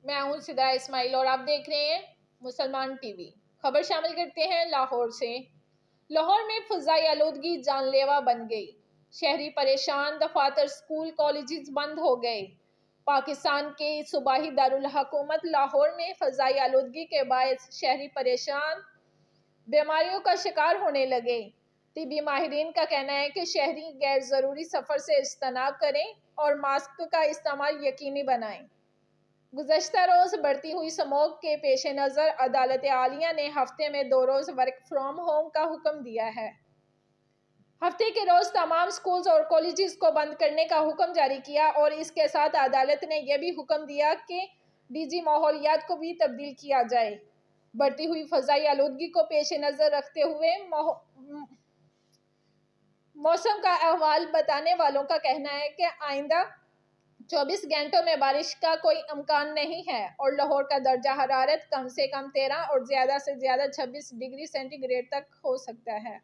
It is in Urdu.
میں ہوں صدا اسماعیل اور آپ دیکھ رہے ہیں مسلمان ٹی وی۔ خبر شامل کرتے ہیں لاہور سے۔ لاہور میں فضائی آلودگی جان لیوا بن گئی، شہری پریشان، دفاتر، سکول، کالجز بند ہو گئے۔ پاکستان کے صوبائی دارالحکومت لاہور میں فضائی آلودگی کے باعث شہری پریشان، بیماریوں کا شکار ہونے لگے۔ طبی ماہرین کا کہنا ہے کہ شہری غیر ضروری سفر سے اجتناب کریں اور ماسک کا استعمال یقینی بنائیں۔ گزشتہ روز بڑھتی ہوئی اسموگ کے پیش نظر عدالت عالیہ نے ہفتے میں 2 روز ورک فرام ہوم کا حکم دیا ہے۔ ہفتے کے روز تمام سکولز اور کالجز کو بند کرنے کا حکم جاری کیا اور اس کے ساتھ عدالت نے یہ بھی حکم دیا کہ ڈی جی ماحولیات کو بھی تبدیل کیا جائے۔ بڑھتی ہوئی فضائی آلودگی کو پیش نظر رکھتے ہوئے موسم کا احوال بتانے والوں کا کہنا ہے کہ آئندہ 24 گھنٹوں میں بارش کا کوئی امکان نہیں ہے اور لاہور کا درجہ حرارت کم سے کم 13 اور زیادہ سے زیادہ 26 ڈگری سینٹی گریڈ تک ہو سکتا ہے۔